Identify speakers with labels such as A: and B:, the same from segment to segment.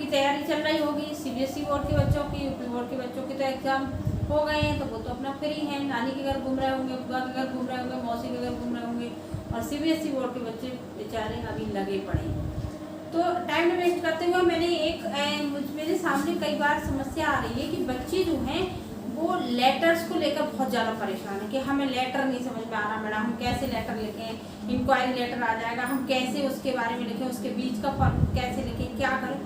A: तैयारी चल रही होगी, सीबीएसई बोर्ड के बच्चों की, यूपी बोर्ड के बच्चों की तो एग्जाम हो गए हैं, तो वो तो अपना फ्री हैं, नानी के घर घूम रहे होंगे, बुआ के घर घूम रहे होंगे, मौसी के घर घूम रहे होंगे, और सीबीएसई बोर्ड के बच्चे बेचारे अभी लगे पड़े हैं। तो टाइम वेस्ट करते हुए मेरे सामने कई बार समस्या आ रही है कि बच्चे जो हैं वो लेटर्स को लेकर बहुत ज़्यादा परेशान है कि हमें लेटर नहीं समझ में आ रहा मैडम, हम कैसे लेटर लिखें, इंक्वायरी लेटर आ जाएगा, हम कैसे उसके बारे में लिखें, उसके बीच का फॉर्म कैसे लिखें, क्या करें।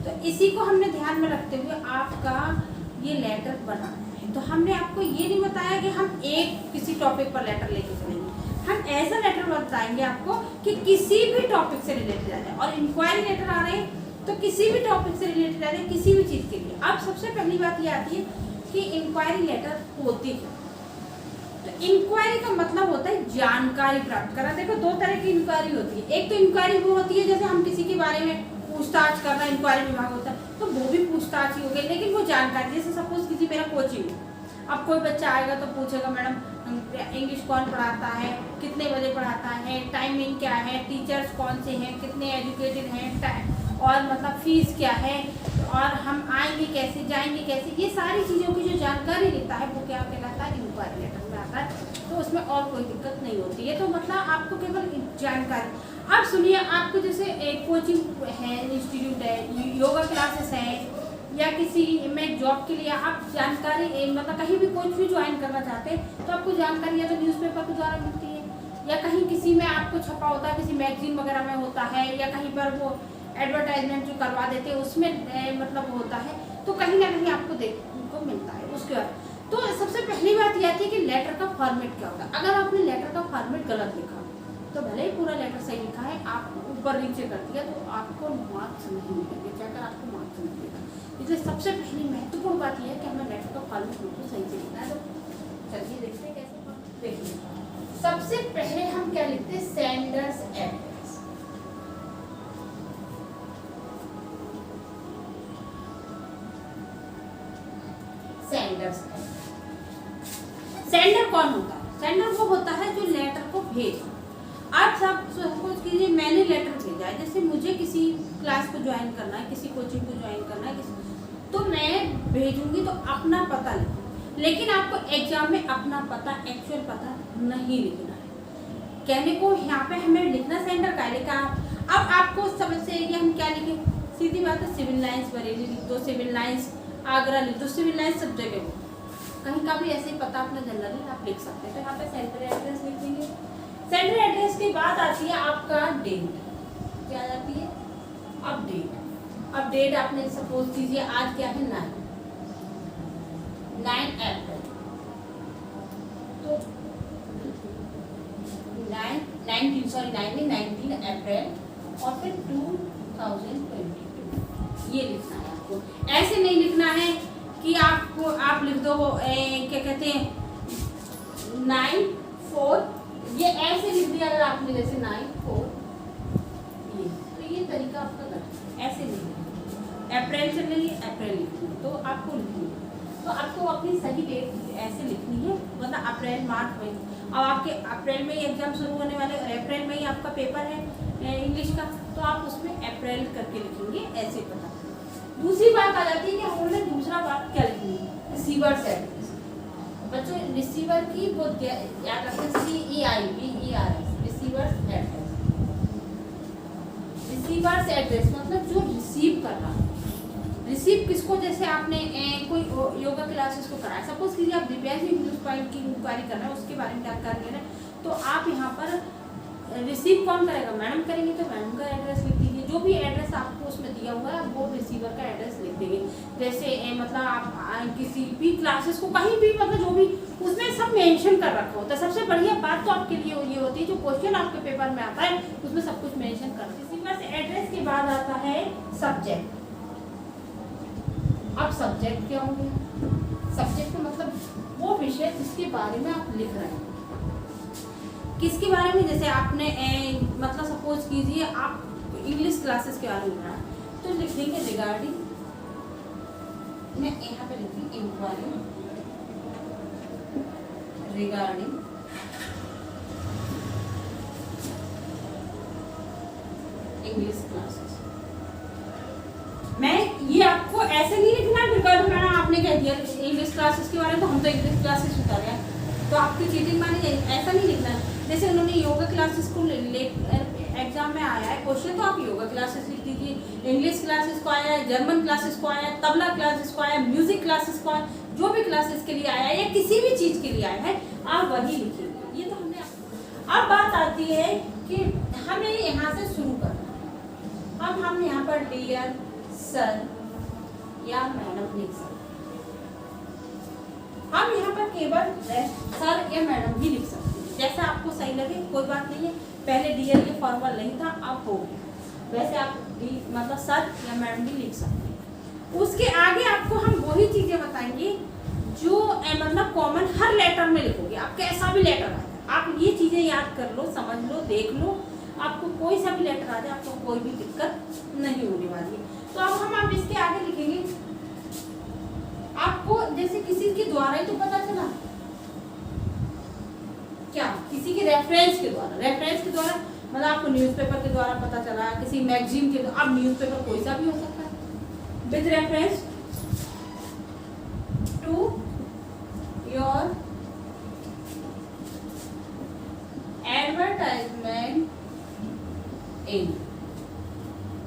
A: तो इसी को हमने ध्यान में रखते हुए आपका ये लेटर बनाना है। तो हमने आपको ये नहीं बताया कि हम एक किसी टॉपिक पर लेटर लेके चलेंगे, हम ऐसा लेटर बताएंगे आपको कि किसी भी टॉपिक से रिलेटेड आ जाए, और इंक्वायरी लेटर आ रहे हैं तो किसी भी टॉपिक से रिलेटेड आ जाए, किसी भी चीज़ के लिए। अब सबसे पहली बात ये आती है कि इंक्वायरी लेटर होती है, तो इंक्वायरी का मतलब होता है जानकारी प्राप्त करना। देखो दो तरह की इंक्वायरी होती है, एक तो इंक्वायरी वो होती है जैसे हम किसी के बारे में पूछताछ करना, इंक्वायरी विभाग होता है, तो वो भी पूछताछ ही हो गई, लेकिन वो जानकारी, जैसे सपोज किसी मेरा कोचिंग, अब कोई बच्चा आएगा तो पूछेगा मैडम इंग्लिश कौन पढ़ाता है, कितने बजे पढ़ाता है, टाइमिंग क्या है, टीचर्स कौन से हैं, कितने एजुकेटेड हैं, और मतलब फीस क्या है, और हम आएंगे कैसे, जाएंगे कैसे, ये सारी चीज़ों की जो जानकारी लेता है वो क्या कहलाता है, इंक्वायरी लेटर में आता है। तो उसमें और कोई दिक्कत नहीं होती है, तो मतलब आपको केवल जानकारी। अब सुनिए, आपको जैसे एक कोचिंग है, इंस्टीट्यूट है, योगा क्लासेस है, या किसी में जॉब के लिए आप जानकारी मतलब कहीं भी कुछ भी ज्वाइन करना चाहते हैं तो आपको जानकारी या तो न्यूज़पेपर के द्वारा मिलती है, या कहीं किसी में आपको छपा होता है, किसी मैगजीन वगैरह में होता है, या कहीं पर वो एडवर्टाइजमेंट जो करवा देते हैं उसमें मतलब होता है, तो कहीं ना कहीं आपको देखने को मिलता है। उसके बाद तो सबसे पहली बात यह आती है कि लेटर का फॉर्मेट क्या होगा। अगर आपने लेटर का फॉर्मेट गलत लिखा तो भले ही पूरा लेटर सही लिखा है, आप ऊपर नीचे कर दिया तो आपको मार्क्स नहीं मिलेंगे, चाहे आपको मार्क्स नहीं मिलेगा। इसलिए सबसे पहली महत्वपूर्ण बात यह है कि हमें लेटर का फॉर्मेट बिल्कुल सही से लिखना है। तो चलिए देखते हैं कैसे। देखिए सबसे पहले हम क्या लिखते हैं, सेंडर्स एड्रेस। सेंडर्स सेंडर कौन होता है? सेंडर वो होता है जो लेटर को भेज। आप सब सपोज कीजिए मैंने लेटर भेजा है, जैसे मुझे किसी क्लास को ज्वाइन करना है, किसी कोचिंग को ज्वाइन करना है, तो मैं भेजूंगी तो अपना पता लिखूँ, लेकिन आपको एग्जाम में अपना पता, एक्चुअल पता नहीं लिखना है। कहने को यहाँ पे हमें लिखना सेंटर का लिखा। अब आपको समझ से कि हम क्या लिखें, सीधी बात है, सिविल लाइन्स बरेली लिख दो, सिविल लाइन्स आगरा लिख दो, सिविल लाइन्स सब जगह हो, कहीं का भी ऐसे ही पता अपना जनरली आप लिख सकते हैं। तो यहाँ पे सेंटर एड्रेस लिख देंगे। सेंटर एड्रेस के बाद आती है आपका डेट, क्या आ जाती है, अपडेट। अब डेट आपने सपोज कीजिए आज क्या है, 9 अप्रैल, तो 19 अप्रैल और फिर 2022 ये लिखना है आपको। ऐसे नहीं लिखना है कि आपको आप लिख दो क्या कहते हैं 9/4, ये ऐसे लिख दिया अगर आपने जैसे 9/4, ये तो ये तरीका आपका गलत है, ऐसे नहीं अप्रैल से नहीं अप्रैल लिखनी है, तो आपको लिखनी है, तो आपको अपनी सही डेट ऐसे लिखनी है, मतलब अप्रैल मार्च में। अब आपके अप्रैल में ही एग्जाम शुरू होने वाले और अप्रैल में ही आपका पेपर है इंग्लिश का, तो आप उसमें अप्रैल करके लिखेंगे, ऐसे पता। दूसरी बात आ जाती है कि हमने दूसरा बात क्या लिखनी है, रिसीवर्स एड्रेस। बच्चों रिसीवर की वो याद रखें, CEIVERS, receiver's address. Receiver's address मतलब जो रिसीव कर रहा है, रिसीव किसको, जैसे आपने कोई योगा क्लासेस को कराया, सपोज कीजिए आप दिव्यांग इंग्लिश पॉइंट की इंक्वायरी कर रहे हैं, उसके बारे में जानकारी ले रहे हैं, तो आप यहाँ पर रिसीव कौन करेगा, मैडम करेंगे, तो मैडम का एड्रेस लिख दीजिए। जो भी एड्रेस आपको उसमें दिया हुआ है वो रिसीवर का एड्रेस लिख देंगे। जैसे मतलब आप किसी भी क्लासेस को कहीं भी मतलब जो भी उसमें सब मेंशन कर रखा होता है। सबसे बढ़िया बात तो आपके लिए ये होती है, जो क्वेश्चन आपके पेपर में आता है उसमें सब कुछ मेंशन कर दीजिए। रिसीवर से एड्रेस के बाद आता है सब्जेक्ट। अब सब्जेक्ट क्या होंगे, सब्जेक्ट का मतलब वो विषय जिसके बारे में आप लिख रहे हैं, किसके बारे में, जैसे आपने मतलब सपोज कीजिए आप इंग्लिश क्लासेस के बारे में लिख रहा है तो लिख देंगे रिगार्डिंग, मैं यहाँ पे लिखूंगी इंक्वायरी रिगार्डिंग इंग्लिश क्लासेस। मैं ऐसे नहीं लिखना फिर कहो मैडम आपने कह दिया इंग्लिश क्लासेस के बारे में, तो हम तो इंग्लिश क्लासेस बता रहे हैं तो आपकी चीटिंग मानी जाएगी, ऐसा नहीं लिखना। जैसे उन्होंने योगा क्लासेस को एग्जाम में आया है क्वेश्चन, तो आप योगा क्लासेस लिख दीजिए, इंग्लिश क्लासेस को आया है, जर्मन क्लासेस को आया है, तबला क्लासेस को आया है, म्यूजिक क्लासेस को आया, जो भी क्लासेस के लिए आया है या किसी भी चीज के लिए आया है आप वही लिखिए। ये तो हमने। अब बात आती है कि हमें यहाँ से शुरू करना। अब हम यहाँ पर डियर सर या मैडम लिख सकते, हम यहाँ पर केवल सर या मैडम ही लिख सकते हैं, जैसा आपको सही लगे, कोई बात नहीं है। पहले डियर ये फॉर्मल नहीं था, अब हो गया। वैसे आप मतलब सर या मैडम भी लिख सकते हैं। उसके आगे आपको हम वही चीजें बताएंगे जो मतलब कॉमन हर लेटर में लिखोगे, आप कैसा भी लेटर आए आप ये चीजें याद कर लो, समझ लो, देख लो, आपको कोई सा भी लेटर आ जाए आपको कोई भी दिक्कत नहीं होने वाली है। तो अब हम आप इसके आगे लिखेंगे, आपको जैसे किसी के द्वारा ही तो पता चला क्या, किसी के रेफरेंस के द्वारा, रेफरेंस के द्वारा मतलब आपको न्यूज़पेपर के द्वारा पता चला, किसी मैगजीन के द्वारा, अब न्यूज़पेपर कोई सा भी हो सकता है, with reference to your advertisement in,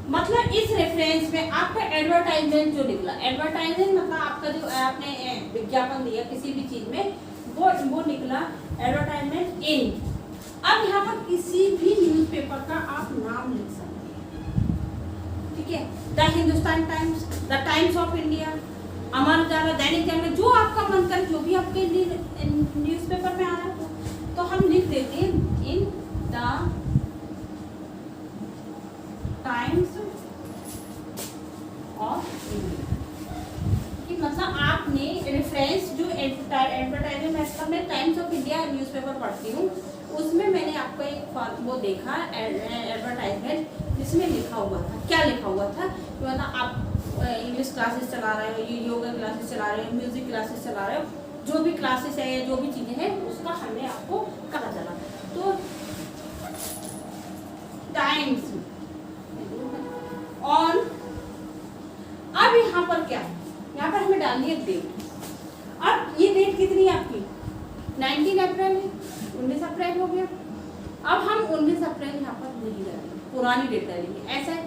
A: मतलब इस रेफरेंस में आपका एडवर्टाइजमेंट जो निकला, एडवर्टाइजमेंट मतलब आपका जो आपने विज्ञापन दिया किसी भी चीज में वो निकला एडवर्टाइजमेंट इन। अब यहाँ पर किसी भी न्यूज़पेपर का आप नाम लिख सकते हैं, ठीक है, the Hindustan Times, the Times of India, Amar Ujala, Dainik Jagran, जो आपका मन करे, जो भी आपके न्यूज़पेपर में आ रहा है तो हम लिख देते हैं इन द टाइम्स ऑफ इंडिया। कि मतलब आपने रेफरेंस जो एडवर्टाइजमेंट में टाइम्स ऑफ इंडिया न्यूज़पेपर पढ़ती हूँ उसमें मैंने आपको एक वो देखा एडवर्टाइजमेंट जिसमें लिखा हुआ था, क्या लिखा हुआ था कि मतलब आप इंग्लिश क्लासेस चला रहे हो, योगा क्लासेस चला रहे हो, म्यूजिक क्लासेस चला रहे हो, जो भी क्लासेस है जो भी चीज़ें हैं उसका हमने आपको पता चला। तो टाइम्स ऑन, अब यहाँ पर क्या है, यहाँ पर हमें डालनी है डेट। अब ये डेट कितनी है आपकी 19 अप्रैल है, 19 अप्रैल हो गया। अब हम 19 अप्रैल यहाँ पर नहीं डालेंगे, पुरानी डेट डालेंगे। ऐसा है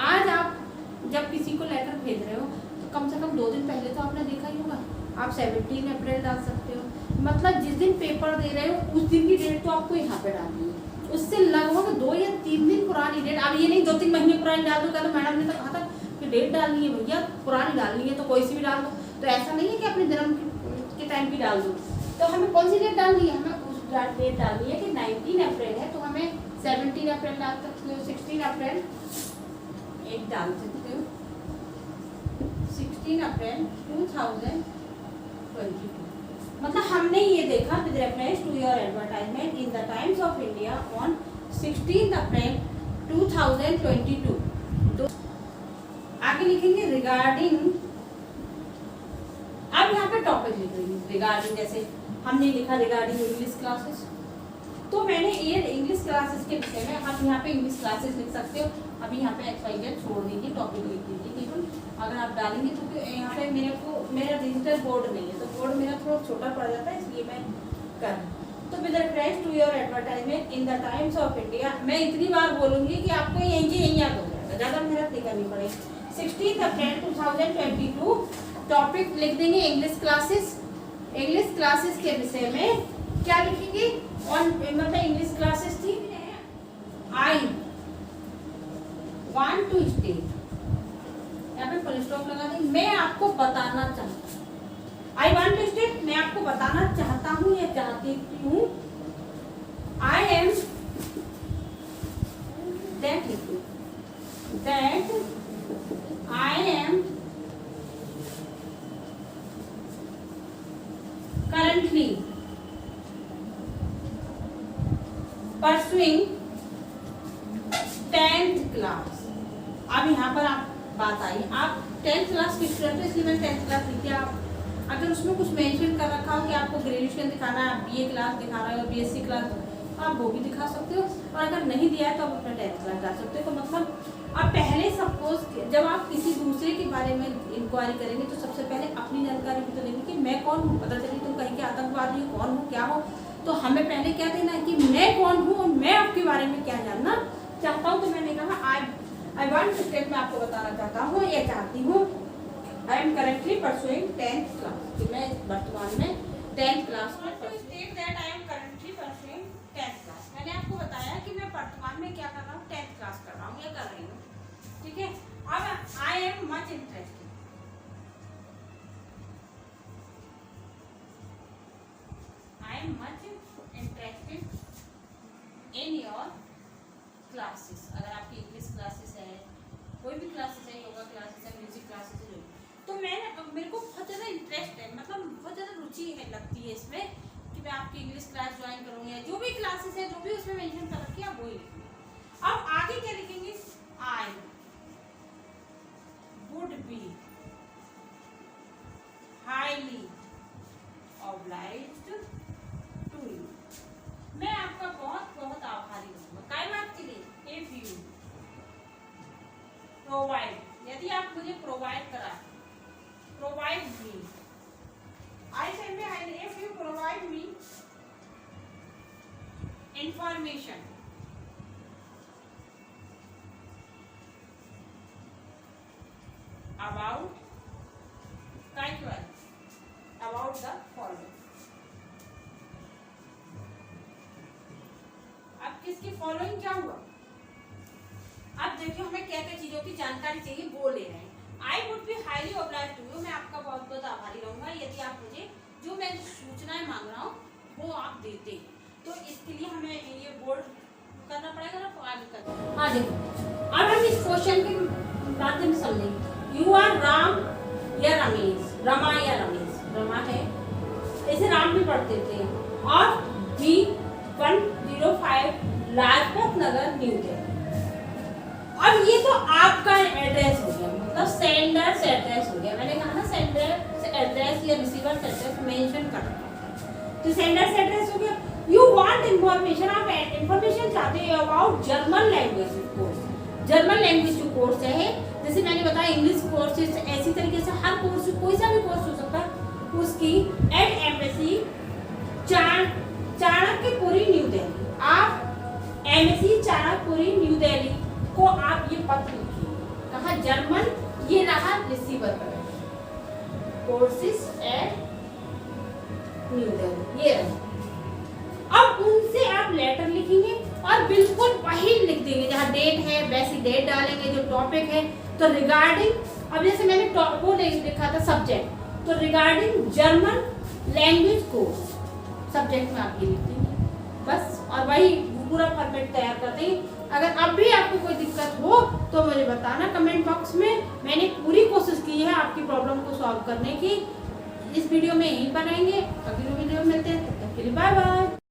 A: आज आप जब किसी को लेटर भेज रहे हो तो कम से कम 2 दिन पहले तो आपने देखा ही होगा, आप 17 अप्रैल डाल सकते हो, मतलब जिस दिन पेपर दे रहे हो उस दिन की डेट तो आपको यहाँ पे डालनी है, उससे लगभग 2 या 3 दिन पुरानी डेट। अब ये नहीं 2-3 महीने पुरानी डाल दो, तो मैडम ने तो कहा था कि डेट डालनी है भैया, पुरानी डालनी है तो कोई सी भी डाल दो। तो ऐसा नहीं है कि अपने जन्म के टाइम की डाल दो, तो हमें कौन सी डेट डालनी है, हमें उस डेट डालनी है कि 19 अप्रैल है तो हमें 17 अप्रैल डाल सकते हो, 16 अप्रैल एक डाल सकते हो, 16 अप्रैल 2022। मतलब हमने ये देखा with reference to your advertisement in the Times of India on 16 April 2022। तो आगे लिखेंगे रिगार्डिंग, अब यहाँ पे टॉपिक लिख रही हूँ रिगार्डिंग, जैसे हमने लिखा रिगार्डिंग इंग्लिश क्लासेस, तो मैंने ये इंग्लिश क्लासेस के विषय में आप यहाँ पे इंग्लिश क्लासेस लिख सकते हो। अभी यहाँ पे XYZ छोड़ दीजिए, टॉपिक लिख दीजिए, ठीक है। अगर आप डालेंगे तो यहाँ पे मेरा डिजिटल बोर्ड नहीं है, तो बोर्ड मेरा थोड़ा छोटा पड़ जाता है, इसलिए मैं कर। तो with reference to your advertisement in the Times of India, मैं इतनी बार बोलूंगी कि आपको यहीं याद हो जाएगा, ज़्यादा मेहनत नहीं करनी पड़ेगी। 16 अप्रैल 2022 टॉपिक लिख देंगे इंग्लिश क्लासेस। इंग्लिश क्लासेस के विषय में क्या लिखेंगे, ऑन मतलब इंग्लिश क्लासेस थी, आई वांट टू स्टेट, यहाँ पे फुल स्टॉप लगा देंगे, मैं आपको बताना चाहता हूँ, आई वांट टू स्टेट, मैं आपको बताना चाहता हूँ या चाहती हूँ, I am that I am currently pursuing 10th class. अब यहाँ पर आप बात आई, आप 10th क्लास की स्टूडेंट हो इसलिए मैं 10th क्लास लिखी। आप अगर उसमें कुछ मेंशन कर रखा हो कि आपको ग्रेजुएशन दिखाना है, BA क्लास दिखा रहे हो, BSc क्लास, आप वो भी दिखा सकते हो, और अगर नहीं दिया है तो आप अपना 10th क्लास डाल सकते हो। तो मतलब अब पहले सपोज जब आप किसी दूसरे के बारे में इंक्वायरी करेंगे तो सबसे पहले अपनी जानकारी भी तो लेंगे कि मैं कौन हूँ। पता चली तुम कहीं के आतंकवादी हो, कौन हो क्या हो, तो हमें पहले क्या देना है कि मैं कौन हूँ और मैं आपके बारे में क्या जानना चाहता हूँ। तो मैंने कहा आई वांट टू टेल, मैं आपको बताना चाहता हूँ या चाहती हूँ, I am currently pursuing 10th class, कि मैं वर्तमान में 10th क्लास में state that I am currently pursuing 10th class. मैंने आपको बताया कि मैं वर्तमान में क्या कर रहा हूँ, 10th क्लास कर रहा हूँ या कर रही हूँ, ठीक है। अब I am much interested, I am much interested in your classes. अगर आपकी इंग्लिश क्लासेस है, कोई भी क्लासेस है, योगा क्लासेस है, म्यूजिक क्लासेस है, तो मेरे को बहुत ज़्यादा इंटरेस्ट है, मतलब बहुत ज़्यादा रुचि है लगती है इसमें कि मैं आपकी इंग्लिश क्लास ज्वाइन करूँगी, या जो भी क्लासेस है जो भी उसमें मेंशन कर रखी है आप वही लिखेंगे। अब आगे क्या लिखेंगे, I would be highly obliged to you, मैं आपका बहुत बहुत आभारी हूँ। काय बात के लिए, इफ यू प्रोवाइड, यदि आप मुझे प्रोवाइड करा, provide me, I can be highly, if you provide me information about about the following. अब किसकी फॉलोइंग क्या हुआ, अब देखिए हमें क्या क्या चीजों की जानकारी चाहिए वो ले रहे हैं। I would be highly obliged to you, मैं आपका बहुत बहुत आभारी रहूंगा यदि आप मुझे जो मैं सूचनाएं मांग रहा हूँ वो आप देते हैं। तो इसके लिए हमें ये बोर्ड करना पड़ेगा ना, आगे करना। हाँ देखो, अब हम इस क्वेश्चन के माध्यम से समझेंगे। यू आर राम या रमेश, रमा या रमेश, रमा है इसे राम भी पढ़ते थे, और B105 लाजपत नगर न्यू दिल्ली। अब ये तो आपका एड्रेस हो गया, मतलब सेंडर्स एड्रेस हो गया। मैंने कहा ना सेंडर्स एड्रेस या रिसीवर्स एड्रेस मेंशन कर रखा है, तो सेंडर्स एड्रेस हो गया। यू वांट इंफॉर्मेशन, आप इंफॉर्मेशन चाहते हो about German language course. German language जो कोर्स है, जैसे मैंने बताया इंग्लिश कोर्सेज, ऐसी तरीके से हर कोर्स कोई सा भी कोर्स हो सकता है, उसकी at MSC Chanakyapuri New Delhi, आप एमएससी चाणक्यपुरी न्यू दिल्ली को आप ये पत्र लिखिए, कहा जर्मन, ये रहा रिसीवर पर, कोर्सेज एट न्यू दिल्ली, ये रहा। अब उनसे आप लेटर लिखेंगे और बिल्कुल वही लिख देंगे, जहाँ डेट है वैसी डेट डालेंगे, जो टॉपिक है तो रिगार्डिंग, अब जैसे मैंने वो लिखा था सब्जेक्ट, तो regarding German language course subject में आप ये लिख देंगे बस, और वही पूरा फॉर्मेट तैयार कर देंगे। अगर अब भी आपको कोई दिक्कत हो तो मुझे बताना कमेंट बॉक्स में, मैंने पूरी कोशिश की है आपकी प्रॉब्लम को सॉल्व करने की। इस वीडियो में यहीं पर रहेंगे, अगली वीडियो में मिलते हैं, तब तक के लिए बाय बाय।